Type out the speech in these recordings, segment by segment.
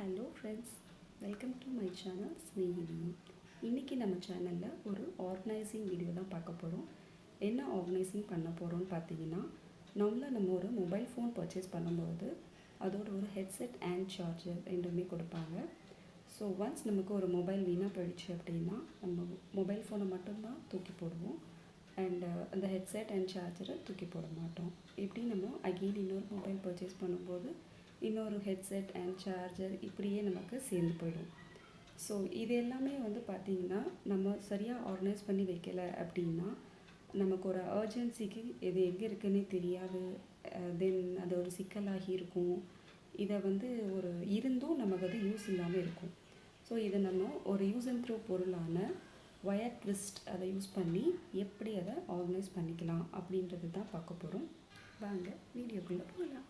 Hello friends, welcome to my channel Snehithi. இன்றைக்கி நம்ம சேனலில் ஒரு ஆர்கனைசிங் வீடியோ தான் பார்க்க போகிறோம். என்ன ஆர்கனைசிங் பண்ண போகிறோம்னு பார்த்தீங்கன்னா, நம்ம ஒரு மொபைல் ஃபோன் பர்ச்சேஸ் பண்ணும்போது அதோட ஒரு ஹெட்செட் அண்ட் சார்ஜர் ரெண்டுமே கொடுப்பாங்க. ஸோ ஒன்ஸ் நமக்கு ஒரு மொபைல் வீணாக போயிடுச்சு அப்படின்னா நம்ம மொபைல் ஃபோனை மட்டும்தான் தூக்கி போடுவோம் அண்ட் அந்த ஹெட்செட் அண்ட் சார்ஜரை தூக்கி போட மாட்டோம். இப்படி நம்ம அகெயின் இன்னொரு மொபைல் பர்ச்சேஸ் பண்ணும்போது இன்னொரு ஹெட்செட் அண்ட் சார்ஜர் இப்படியே நமக்கு சேர்ந்து போயிடும். ஸோ இது எல்லாமே பார்த்திங்கன்னா நம்ம சரியாக ஆர்கனைஸ் பண்ணி வைக்கலை அப்படின்னா நமக்கு ஒரு அர்ஜென்சிக்கு இது எங்கே இருக்குன்னே தெரியாது. தென் அது ஒரு சிக்கலாகி இருக்கும். இதை ஒரு இருந்தும் நமக்கு யூஸ் இல்லாமல் இருக்கும். ஸோ இதை நம்ம ஒரு யூஸ் அண்ட் த்ரோ பொருளான ஒயர் ட்விஸ்ட் அதை யூஸ் பண்ணி எப்படி அதை ஆர்கனைஸ் பண்ணிக்கலாம் அப்படின்றது தான் பார்க்க போகிறோம். வாங்க வீடியோக்குள்ளே போகலாம்.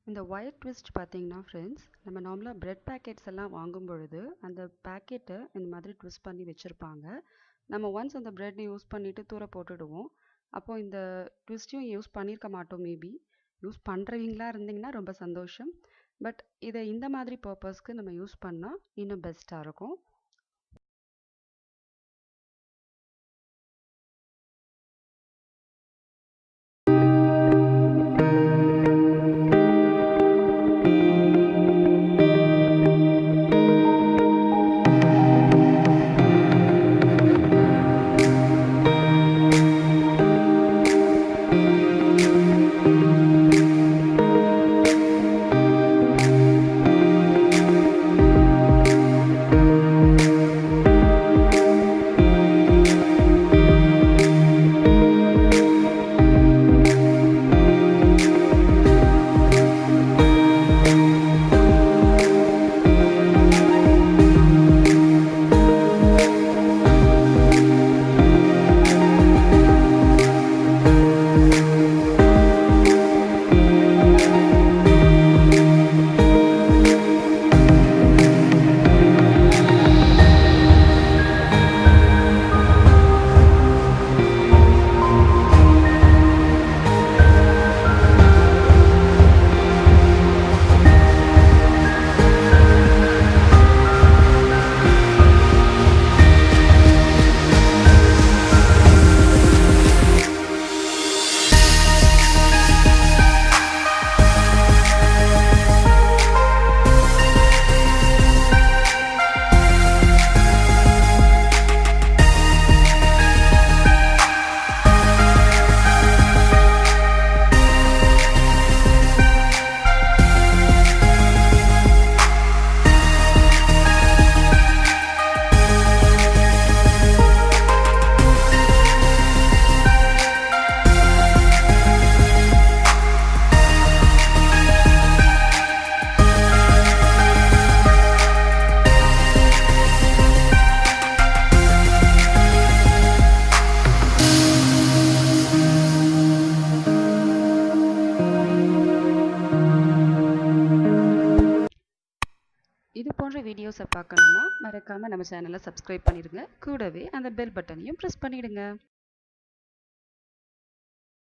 இந்த ஒயர் ட்விஸ்ட் பார்த்தீங்கன்னா ஃப்ரெண்ட்ஸ், நம்ம நார்மலாக ப்ரெட் பேக்கெட்ஸ் எல்லாம் வாங்கும் பொழுது அந்த பேக்கெட்டை இந்த மாதிரி ட்விஸ்ட் பண்ணி வச்சுருப்பாங்க. நம்ம ஒன்ஸ் அந்த ப்ரெட் யூஸ் பண்ணிவிட்டு தூர போட்டுடுவோம். அப்போது இந்த ட்விஸ்ட்டையும் யூஸ் பண்ணியிருக்க மாட்டோம். மேபி யூஸ் பண்ணுறவங்களா இருந்தீங்கன்னா ரொம்ப சந்தோஷம். பட் இதை இந்த மாதிரி பர்பஸ்க்கு நம்ம யூஸ் பண்ணால் இன்னும் பெஸ்ட்டாக இருக்கும். இது போன்ற வீடியோஸை பார்க்கணுமா மறக்காமல் நம்ம சேனலை சப்ஸ்கிரைப் பண்ணிடுங்க. கூடவே அந்த பெல் பட்டனையும் ப்ரெஸ் பண்ணிவிடுங்க.